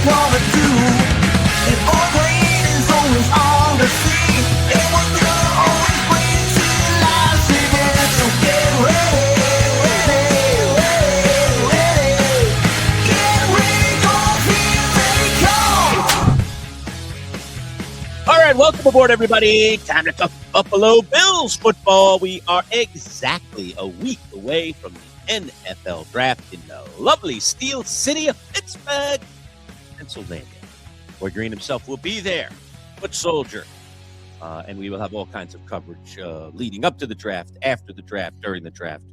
wanna do. If all green is always on the sea, it was gonna always bring to life again. So get ready, ready, ready, ready. Get ready, 'cause here they come. All right, welcome aboard, everybody. Time to talk Buffalo Bills football. We are exactly a week away from the NFL draft in the lovely Steel City of Pittsburgh, Pennsylvania. Boy Green himself will be there, foot soldier, and we will have all kinds of coverage leading up to the draft, after the draft, during the draft.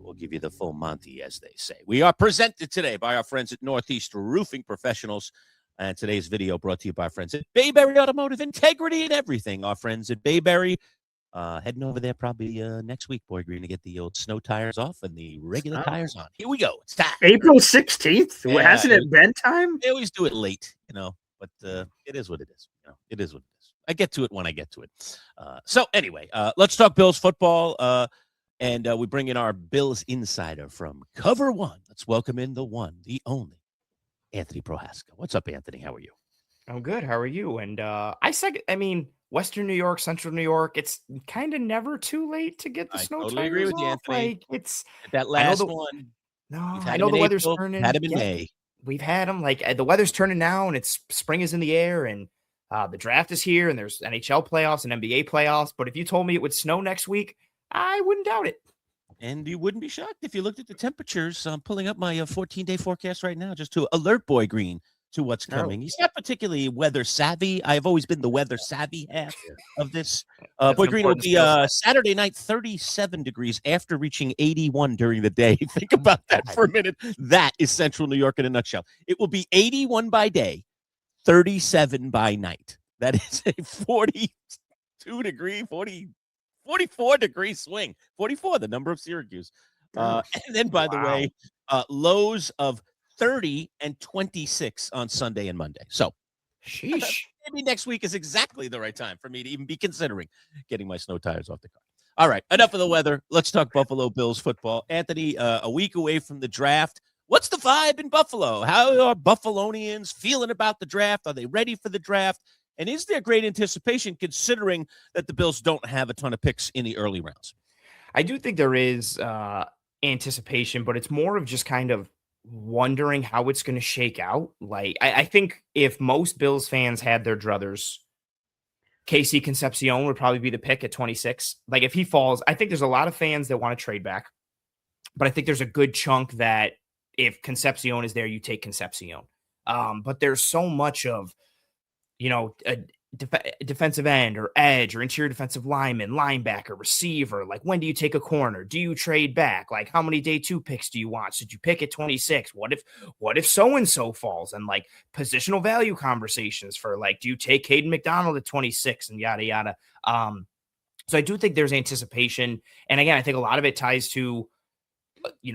We'll give you the full Monty, as they say. We are presented today by our friends at Northeast Roofing Professionals. And today's video brought to you by our friends at Bayberry Automotive, integrity and everything. Our friends at Bayberry, heading over there probably next week, Boy Green, to get the old snow tires off and the regular tires on. Here we go. It's time. April 16th? Yeah, Hasn't it been time? They always do it late, but it is what it is. It is what it is. I get to it when I get to it. So anyway, let's talk Bills football. And we bring in our Bills insider from Cover One. Let's welcome in the one, the only, Anthony Prohaska. What's up, Anthony? How are you? I'm good. How are you? And Western New York, Central New York, it's kind of never too late to get the snow totally tires agree with you, off. Anthony. Like, it's That last one. No, I know the weather's turning. Had him in May. We've had them. Like, the weather's turning now, and it's spring is in the air, and the draft is here, and there's NHL playoffs and NBA playoffs. But if you told me it would snow next week, I wouldn't doubt it. And you wouldn't be shocked if you looked at the temperatures. I'm pulling up my 14-day forecast right now just to alert Boy Green to what's coming. He's not particularly weather savvy. I've always been the weather savvy half of this. Boy Green will be Saturday night, 37 degrees after reaching 81 during the day. Think about that for a minute. That is Central New York in a nutshell. It will be 81 by day, 37 by night. That is a 44-degree swing. 44, the number of Syracuse. And then, by the way, lows of 30 and 26 on Sunday and Monday. So, sheesh. Maybe next week is exactly the right time for me to even be considering getting my snow tires off the car. All right, enough of the weather. Let's talk Buffalo Bills football. Anthony, a week away from the draft. What's the vibe in Buffalo? How are Buffalonians feeling about the draft? Are they ready for the draft? And is there great anticipation considering that the Bills don't have a ton of picks in the early rounds? I do think there is anticipation, but it's more of just kind of wondering how it's going to shake out. Like, I think if most Bills fans had their druthers, KC Concepcion would probably be the pick at 26. Like, if he falls, I think there's a lot of fans that want to trade back, but I think there's a good chunk that if Concepcion is there, you take Concepcion. But there's so much of, a defensive end or edge or interior defensive lineman, linebacker, receiver. Like, when do you take a corner? Do you trade back? Like, how many day 2 picks do you want? Should you pick at 26? What if so-and-so falls? And like positional value conversations for like, do you take Hayden McDonald at 26 and yada, yada. So I do think there's anticipation. And again, I think a lot of it ties to,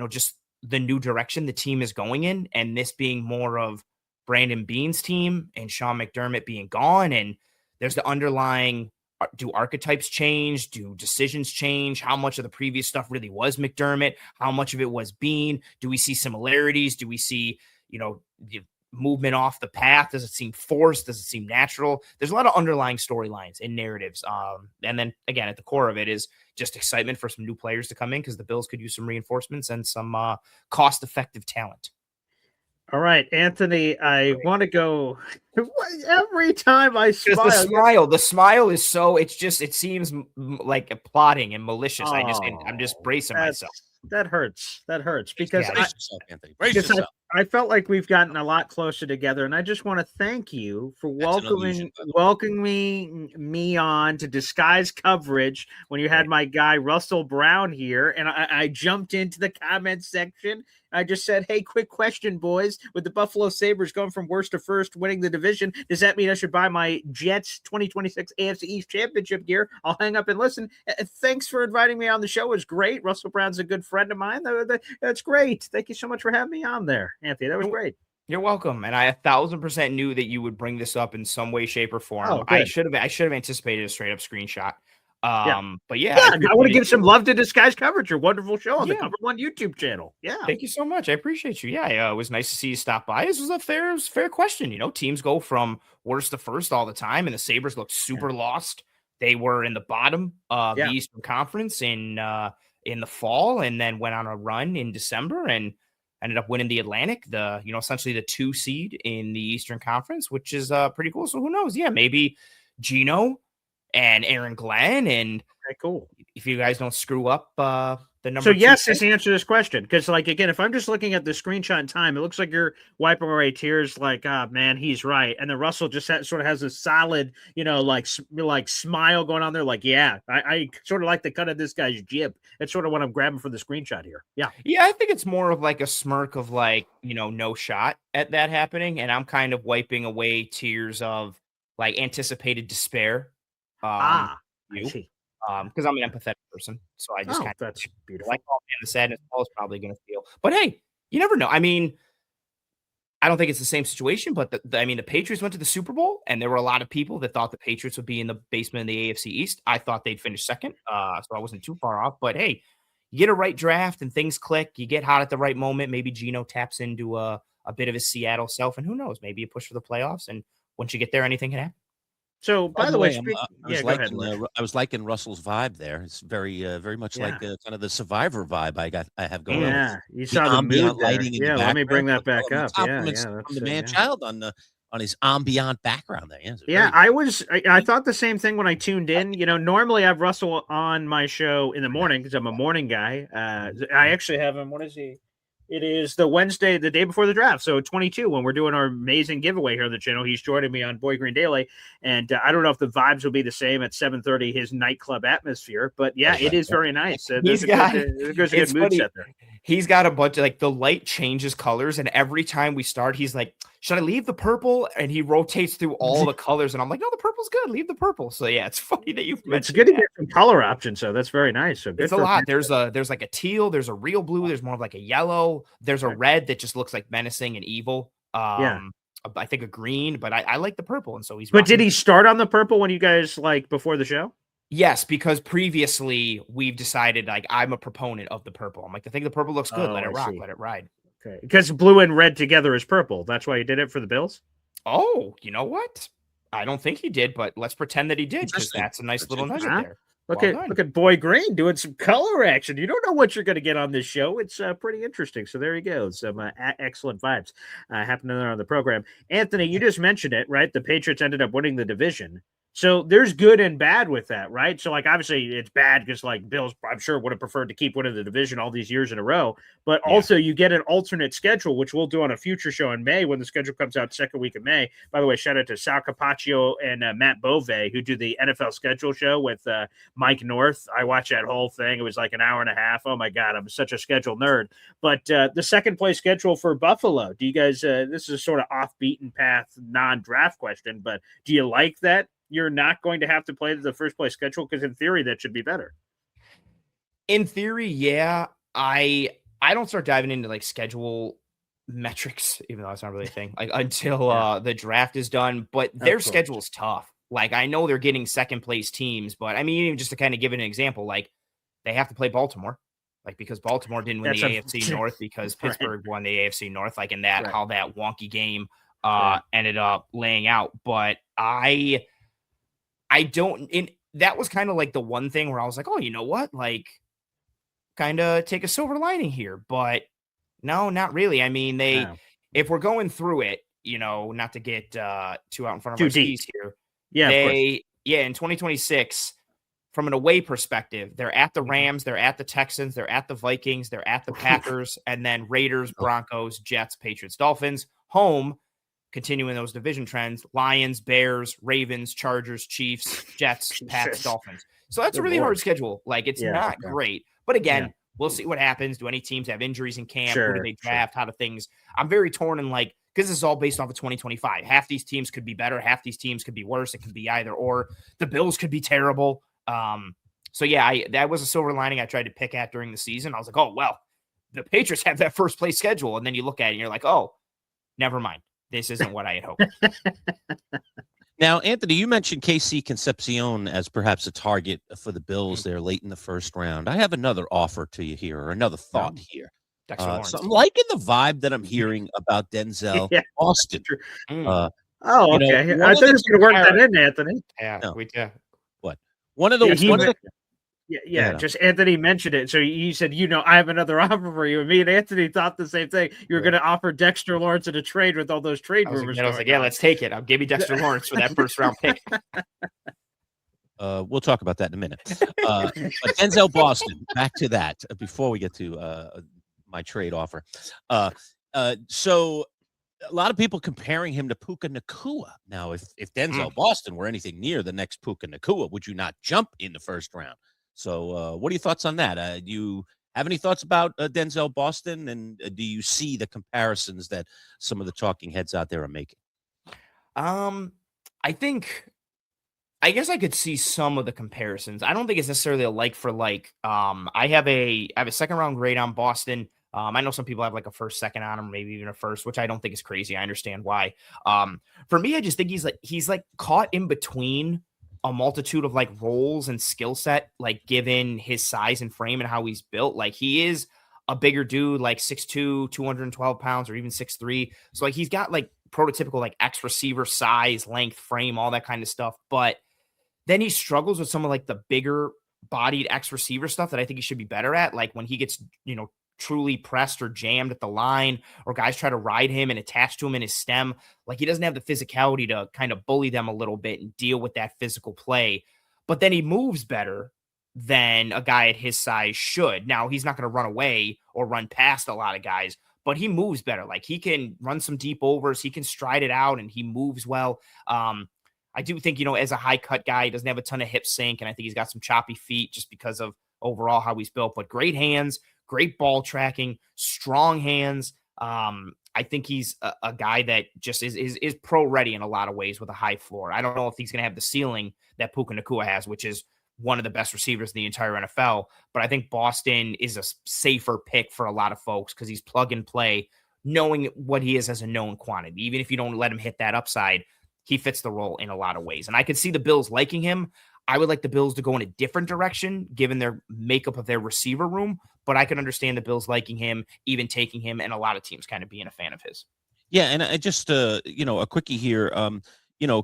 just the new direction the team is going in. And this being more of Brandon Beane's team and Sean McDermott being gone. And there's the underlying, do archetypes change? Do decisions change? How much of the previous stuff really was McDermott? How much of it was Beane? Do we see similarities? Do we see, the movement off the path? Does it seem forced? Does it seem natural? There's a lot of underlying storylines and narratives. And then again, at the core of it is just excitement for some new players to come in because the Bills could use some reinforcements and some cost-effective talent. All right, Anthony, I want to go every time I smile. The smile is so, it seems like plotting and malicious. I'm just bracing myself. That hurts because brace yourself, Anthony. Brace yourself. I felt like we've gotten a lot closer together, and I just want to thank you for welcoming me on to Disguise coverage when you had my guy Russell Brown here, and I jumped into the comment section. I just said, hey, quick question, boys. With the Buffalo Sabres going from worst to first, winning the division, does that mean I should buy my Jets 2026 AFC East Championship gear? I'll hang up and listen. Thanks for inviting me on the show. It was great. Russell Brown's a good friend of mine. That's great. Thank you so much for having me on there, Anthony. That was great. You're welcome. And I 1,000% knew that you would bring this up in some way, shape, or form. I should have anticipated a straight up screenshot. But yeah, Yeah, I I want to appreciate give it. some love to Disguise Coverage, your wonderful show on the Yeah. Cover One YouTube channel. Yeah. Thank you so much. I appreciate you. Yeah, it was nice to see you stop by. This was a fair question. You know, teams go from worst to first all the time, and the Sabres looked super lost. They were in the bottom of the Yeah. Eastern Conference in the fall, and then went on a run in December and ended up winning the Atlantic, essentially the 2 seed in the Eastern Conference, which is pretty cool. So who knows? Yeah, maybe Gino and Aaron Glenn, and Okay, cool. if you guys don't screw up the number So 2 yes pick. is the answer to this question. Because like again, if I'm just looking at the screenshot in time, it looks like you're wiping away tears. Like, ah, man, he's right. And then Russell just sort of has a solid, like smile going on there. Like, yeah, I sort of like the cut of this guy's jib. That's sort of what I'm grabbing for the screenshot here. Yeah. Yeah, I think it's more of like a smirk of like, no shot at that happening. And I'm kind of wiping away tears of like anticipated despair. I You. see. Because I'm an empathetic person. So I just Oh, kind of that's beautiful. like, oh man, the sadness Paul is probably gonna feel. But hey, you never know. I mean, I don't think it's the same situation, but the Patriots went to the Super Bowl, and there were a lot of people that thought the Patriots would be in the basement of the AFC East. I thought they'd finish second, so I wasn't too far off. But hey, you get a right draft and things click. You get hot at the right moment. Maybe Geno taps into a bit of his Seattle self, and who knows? Maybe you push for the playoffs, and once you get there, anything can happen. So by the way, I was liking Russell's vibe there. It's very much like kind of the Survivor vibe I have going on. Yeah, you saw the mood ambient there. lighting in the Yeah, let me bring that background. back up. Yeah, Compliments yeah, from the that's Manchild on his ambient background there. Yeah, yeah, I thought the same thing when I tuned in. Normally I have Russell on my show in the morning because I'm a morning guy. I actually have him. What is he? It is the Wednesday, the day before the draft. So 22, when we're doing our amazing giveaway here on the channel, he's joining me on Boy Green Daily. And I don't know if the vibes will be the same at 7:30, his nightclub atmosphere. But yeah, it is very nice. There's a good mood set there. He's got a bunch of like the light changes colors, and every time we start, he's like, "Should I leave the purple?" And he rotates through all the colors, and I'm like, "No, the purple's good. Leave the purple." So yeah, it's funny that you've mentioned. It's good to get some color options, so that's very nice. So good it's a lot. There's like a teal, there's a real blue, there's more of like a yellow, there's a red that just looks like menacing and evil. I think a green, but I like the purple, and so he's. But did he start on the purple when you guys like before the show? Yes, because previously we've decided like I'm a proponent of the purple. I'm like, I think the purple looks good. Let it rock, let it ride. Okay, because blue and red together is purple. That's why you did it for the Bills. Oh, you know what? I don't think he did, but let's pretend that he did because that's a nice little nugget there. Look at Boy Green doing some color action. You don't know what you're going to get on this show. It's pretty interesting. So there you go. Some excellent vibes happening there on the program. Anthony, you just mentioned it, right? The Patriots ended up winning the division. So there's good and bad with that, right? So like obviously it's bad because like Bills, I'm sure would have preferred to keep winning the division all these years in a row. But also you get an alternate schedule, which we'll do on a future show in May when the schedule comes out second week of May. By the way, shout out to Sal Capaccio and Matt Bove, who do the NFL schedule show with Mike North. I watched that whole thing. It was like an hour and a half. Oh my God, I'm such a schedule nerd. But the second place schedule for Buffalo, do you guys, this is a sort of off beaten path, non-draft question, but do you like that you're not going to have to play the first place schedule? Because in theory, that should be better. In theory, yeah. I don't start diving into like schedule metrics, even though it's not really a thing, like until the draft is done. But their schedule's tough. Like I know they're getting second place teams, but I mean, even just to kind of give it an example, like they have to play Baltimore, like because Baltimore didn't win the AFC North because Pittsburgh won the AFC North, like in that how that wonky game ended up laying out. But I don't, that was kind of like the one thing where I was like, oh, you know what? Like, kind of take a silver lining here. But no, not really. I mean, if we're going through it, not to get too out in front of our skis here. Yeah. In 2026, from an away perspective, they're at the Rams, they're at the Texans, they're at the Vikings, they're at the Packers, and then Raiders, Broncos, Jets, Patriots, Dolphins. Home, continuing those division trends, Lions, Bears, Ravens, Chargers, Chiefs, Jets, Pats, Dolphins. So that's a really hard schedule. Like, it's not great. But again, we'll see what happens. Do any teams have injuries in camp? Who do they draft? How do things? I'm very torn in like, because this is all based off of 2025. Half these teams could be better. Half these teams could be worse. It could be either or. The Bills could be terrible. So yeah, that was a silver lining I tried to pick at during the season. I was like, oh, well, the Patriots have that first place schedule. And then you look at it and you're like, oh, never mind. This isn't what I had hoped. Now, Anthony, you mentioned KC Concepcion as perhaps a target for the Bills there late in the first round. I have another offer to you here, or another thought here. Dexter So Lawrence. I'm liking the vibe that I'm hearing about Denzel Yeah. Austin. True. Uh, Oh, you know, okay. one I of thought the you was going to work that compar- in, Anthony. Yeah, No. we yeah. What? One of the Yeah, Go ahead, just Anthony mentioned it. So you said, I have another offer for you. And me and Anthony thought the same thing. You were going to offer Dexter Lawrence in a trade with all those trade rumors. I was like, yeah, let's take it. I'll give you Dexter Lawrence for that first round pick. We'll talk about that in a minute. But Denzel Boston, back to that before we get to my trade offer. So a lot of people comparing him to Puka Nakua. Now, if Denzel Boston were anything near the next Puka Nakua, would you not jump in the first round? So what are your thoughts on that? Do you have any thoughts about Denzel Boston, and do you see the comparisons that some of the talking heads out there are making? I guess I could see some of the comparisons. I don't think it's necessarily a like for like. I have a second round grade on Boston. I know some people have like a first, second on him, maybe even a first, which I don't think is crazy. I understand why. For me, I just think he's caught in between a multitude of like roles and skill set, like given his size and frame and how he's built. Like he is a bigger dude, like 6'2", 212 pounds, or even 6'3". So like he's got like prototypical like X receiver size, length, frame, all that kind of stuff. But then he struggles with some of like the bigger bodied X receiver stuff that I think he should be better at. Like when he gets, truly pressed or jammed at the line, or guys try to ride him and attach to him in his stem. Like he doesn't have the physicality to kind of bully them a little bit and deal with that physical play. But then he moves better than a guy at his size should. Now he's not going to run away or run past a lot of guys, but he moves better. Like he can run some deep overs. He can stride it out and he moves well. I do think, as a high cut guy, he doesn't have a ton of hip sync. And I think he's got some choppy feet just because of overall how he's built, but great hands, great ball tracking, strong hands. I think he's a guy that just is pro ready in a lot of ways with a high floor. I don't know if he's going to have the ceiling that Puka Nakua has, which is one of the best receivers in the entire NFL. But I think Boston is a safer pick for a lot of folks because he's plug and play, knowing what he is as a known quantity. Even if you don't let him hit that upside, he fits the role in a lot of ways. And I could see the Bills liking him. I would like the Bills to go in a different direction given their makeup of their receiver room, but I can understand the Bills liking him, even taking him, and a lot of teams kind of being a fan of his. Yeah, and I just a quickie here.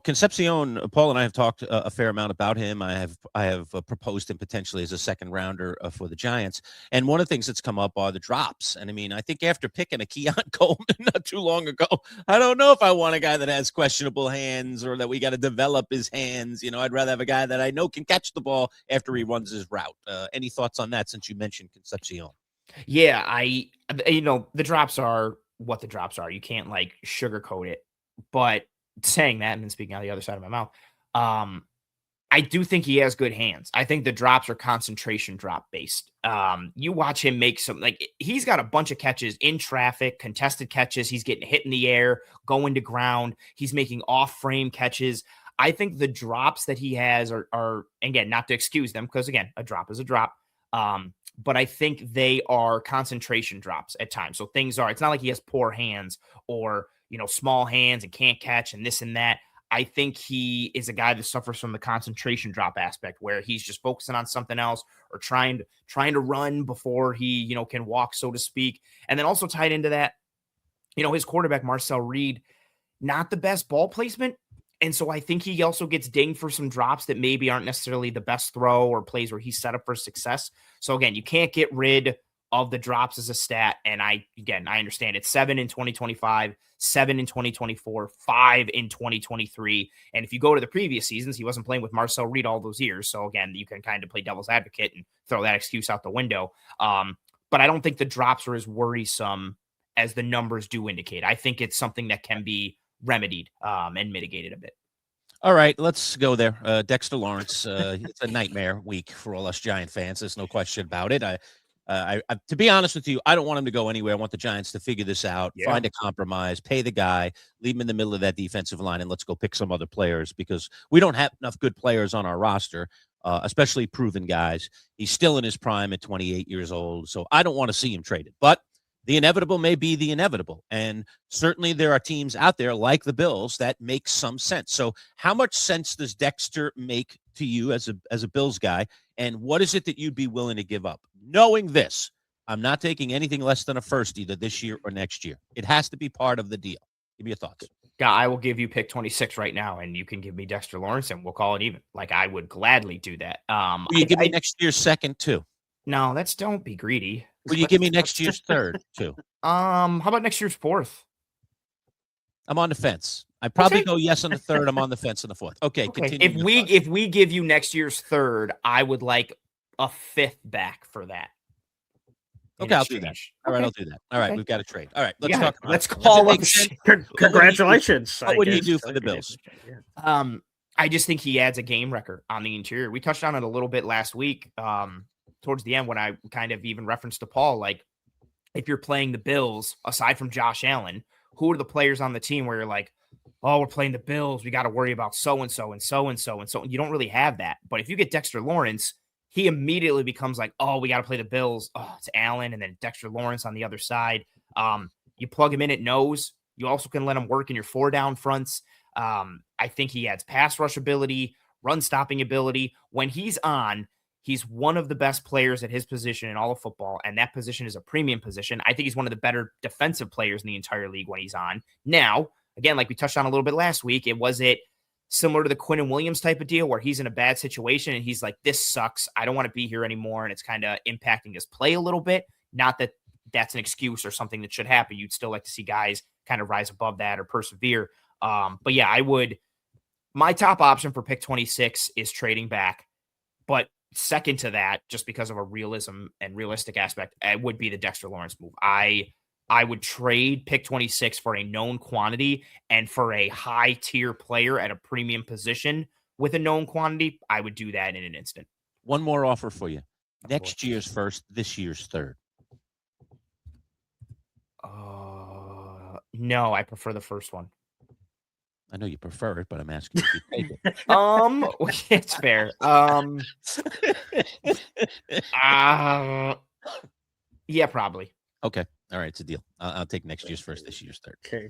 Concepcion, Paul and I have talked a fair amount about him. I have proposed him potentially as a second rounder for the Giants. And one of the things that's come up are the drops. And I mean, I think after picking a Keon Coleman not too long ago, I don't know if I want a guy that has questionable hands or that we got to develop his hands. I'd rather have a guy that I know can catch the ball after he runs his route. Any thoughts on that since you mentioned Concepcion? Yeah, the drops are what the drops are. You can't like sugarcoat it. But saying that and then speaking out the other side of my mouth, I do think he has good hands. I think the drops are concentration drop based. You watch him make he's got a bunch of catches in traffic, contested catches. He's getting hit in the air, going to ground. He's making off frame catches. I think the drops that he has are again, not to excuse them, because again, a drop is a drop. But I think they are concentration drops at times. So it's not like he has poor hands or, small hands and can't catch and this and that. I think he is a guy that suffers from the concentration drop aspect where he's just focusing on something else or trying to run before he, can walk, so to speak. And then also tied into that, his quarterback, Marcel Reed, not the best ball placement. And so I think he also gets dinged for some drops that maybe aren't necessarily the best throw or plays where he's set up for success. So again, you can't get rid of the drops as a stat. And I understand it's 7 in 2025, 7 in 2024, 5 in 2023. And if you go to the previous seasons, he wasn't playing with Marcel Reed all those years. So again, you can kind of play devil's advocate and throw that excuse out the window. But I don't think the drops are as worrisome as the numbers do indicate. I think it's something that can be remedied and mitigated a bit. All right, let's go there. Dexter Lawrence, it's a nightmare week for all us Giant fans. There's no question about it. I to be honest with you, I don't want him to go anywhere. I want the Giants to figure this out, find a compromise, pay the guy, leave him in the middle of that defensive line, and let's go pick some other players because we don't have enough good players on our roster, especially proven guys. He's still in his prime at 28 years old, so I don't want to see him traded. But the inevitable may be the inevitable. And certainly there are teams out there like the Bills that make some sense. So how much sense does Dexter make to you as a Bills guy? And what is it that you'd be willing to give up? Knowing this, I'm not taking anything less than a first either this year or next year. It has to be part of the deal. Give me your thoughts. Yeah, I will give you pick 26 right now, and you can give me Dexter Lawrence, and we'll call it even. Like, I would gladly do that. Will you give me next year's second too? No, don't be greedy. Will you give me next year's third too? How about next year's fourth? I'm on the fence. I probably go yes on the third. I'm on the fence on the fourth. Okay, continue. If we give you next year's third, I would like a fifth back for that. Okay, I'll do that. All right, I'll do that. All right, we've got a trade. All right, let's talk. Let's call up. Congratulations. What would you do for the Bills? I just think he adds a game record on the interior. We touched on it a little bit last week, towards the end when I kind of even referenced to Paul. Like, if you're playing the Bills, aside from Josh Allen, who are the players on the team where you're like, oh, we're playing the Bills, we got to worry about so and so and so and so and so. You don't really have that. But if you get Dexter Lawrence, he immediately becomes like, oh, we got to play the Bills. Oh, it's Allen and then Dexter Lawrence on the other side. You plug him in at nose. You also can let him work in your 4-down fronts. I think he adds pass rush ability, run stopping ability. When he's on, he's one of the best players at his position in all of football, and that position is a premium position. I think he's one of the better defensive players in the entire league when he's on. Now, again, like we touched on a little bit last week, was it similar to the Quinnen Williams type of deal where he's in a bad situation and he's like, this sucks, I don't want to be here anymore, and it's kind of impacting his play a little bit? Not that that's an excuse or something that should happen. You'd still like to see guys kind of rise above that or persevere. But yeah, my top option for pick 26 is trading back. But second to that, just because of a realism and realistic aspect, it would be the Dexter Lawrence move. I would trade pick 26 for a known quantity and for a high tier player at a premium position with a known quantity. I would do that in an instant. One more offer for you. Next year's first, this year's third. No, I prefer the first one. I know you prefer it, but I'm asking if you take it. It's fair. Yeah, probably. Okay. All right. It's a deal. I'll take next year's first, this year's third. Okay.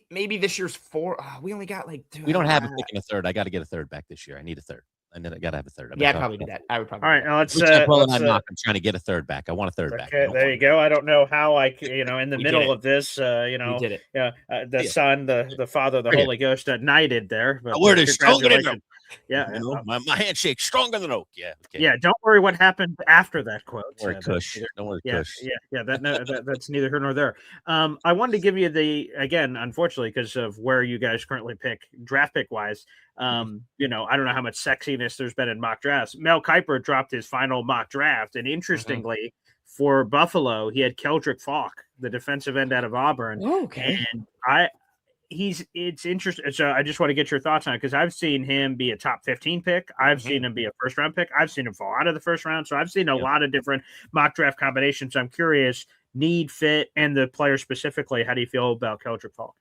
Maybe this year's four. We only got like two. We don't have a pick and a third. I got to get a third back this year. I need a third. And then I got to have a third. I'd probably do that. I would probably. All right. Now let's. I'm trying to get a third back. I want a third back. There you go. I don't know how in the middle of this, we did it. Yeah, the Son, the Father, the Holy Ghost knighted there. But word is stronger than oak. Yeah, my handshake's stronger than oak. Yeah. Okay. Yeah. Don't worry what happened after that quote. Don't worry, Kush. Don't worry, Kush. Yeah. That's neither here nor there. I wanted to give you again, unfortunately, because of where you guys currently pick draft pick wise. I don't know how much sexiness there's been in mock drafts. Mel Kiper dropped his final mock draft, and interestingly, for Buffalo, he had Keldrick Falk, the defensive end out of Auburn. Oh, okay. And it's interesting. So I just want to get your thoughts on it because I've seen him be a top 15 pick. I've seen him be a first round pick. I've seen him fall out of the first round. So I've seen a lot of different mock draft combinations. I'm curious, need, fit, and the player specifically. How do you feel about Keldrick Falk?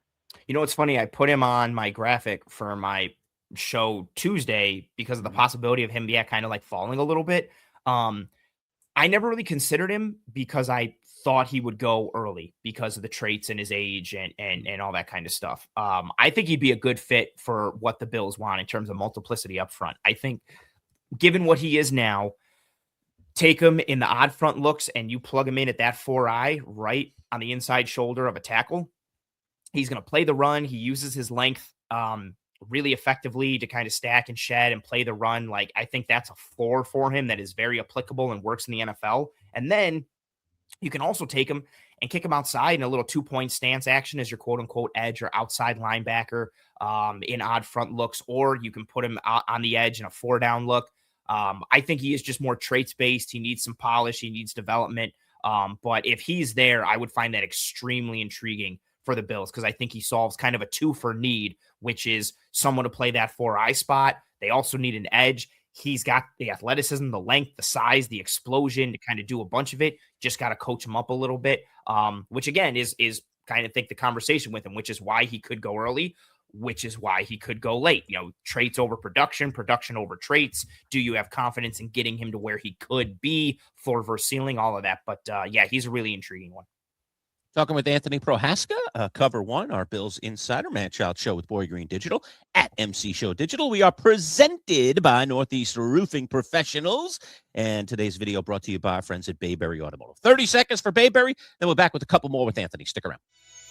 You know, it's funny. I put him on my graphic for my show Tuesday because of the possibility of him, kind of like falling a little bit. I never really considered him because I thought he would go early because of the traits and his age and all that kind of stuff. I think he'd be a good fit for what the Bills want in terms of multiplicity up front. I think given what he is now, take him in the odd front looks and you plug him in at that 4-eye right on the inside shoulder of a tackle. He's going to play the run. He uses his length really effectively to kind of stack and shed and play the run. Like, I think that's a floor for him that is very applicable and works in the NFL. And then you can also take him and kick him outside in a little 2-point stance action as your quote unquote edge or outside linebacker in odd front looks, or you can put him out on the edge in a 4-down look. I think he is just more traits based. He needs some polish. He needs development. But if he's there, I would find that extremely intriguing for the Bills because I think he solves kind of a 2 for need, which is someone to play that 4-eye spot. They also need an edge. He's got the athleticism, the length, the size, the explosion to kind of do a bunch of it. Just got to coach him up a little bit, which again is kind of think the conversation with him, which is why he could go early. which is why he could go late. Traits over production, production over traits. Do you have confidence in getting him to where he could be, floor versus ceiling, all of that? But yeah, he's a really intriguing one. Talking with Anthony Prohaska, Cover One, our Bills Insider Manchild show with Boy Green Digital at MC Show Digital. We are presented by Northeast Roofing Professionals, and today's video brought to you by our friends at Bayberry Automotive. 30 seconds for Bayberry, then we're back with a couple more with Anthony. Stick around.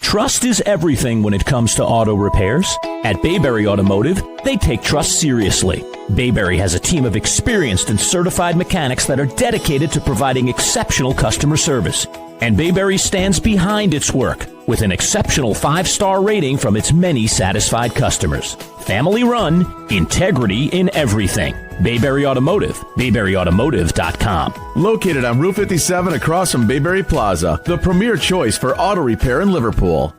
Trust is everything when it comes to auto repairs. At Bayberry Automotive, they take trust seriously. Bayberry has a team of experienced and certified mechanics that are dedicated to providing exceptional customer service. And Bayberry stands behind its work with an exceptional 5-star rating from its many satisfied customers. Family run, integrity in everything. Bayberry Automotive, BayberryAutomotive.com. Located on Route 57 across from Bayberry Plaza, the premier choice for auto repair in Liverpool.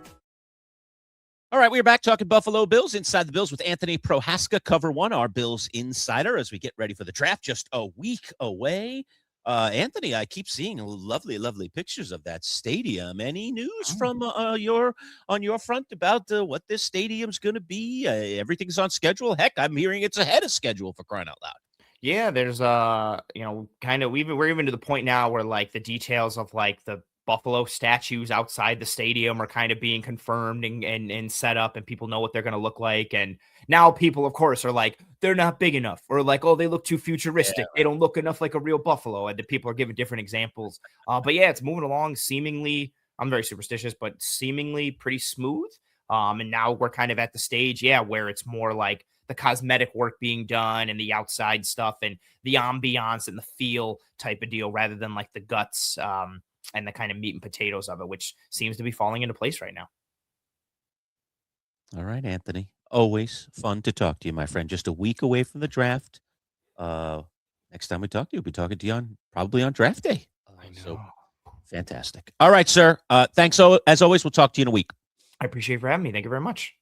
All right, we are back talking Buffalo Bills, Inside the Bills with Anthony Prohaska, Cover One, our Bills Insider, as we get ready for the draft, just a week away. Anthony, I keep seeing lovely, lovely pictures of that stadium. Any news from on your front about what this stadium's going to be? Everything's on schedule. Heck, I'm hearing it's ahead of schedule, for crying out loud. Yeah, there's kind of we're even to the point now where like the details of like the Buffalo statues outside the stadium are kind of being confirmed and set up, and people know what they're going to look like. And now people, of course, are like, they're not big enough, or like, oh, they look too futuristic. Yeah, right. They don't look enough like a real Buffalo. And the people are giving different examples. But yeah, it's moving along seemingly. I'm very superstitious, but seemingly pretty smooth. And now we're kind of at the stage, where it's more like the cosmetic work being done and the outside stuff and the ambiance and the feel type of deal, rather than like the guts and the kind of meat and potatoes of it, which seems to be falling into place right now. All right, Anthony. Always fun to talk to you, my friend. Just a week away from the draft. Next time we talk to you, we'll be talking to you probably on draft day. I know. So fantastic. All right, sir. Thanks. As always, we'll talk to you in a week. I appreciate you for having me. Thank you very much.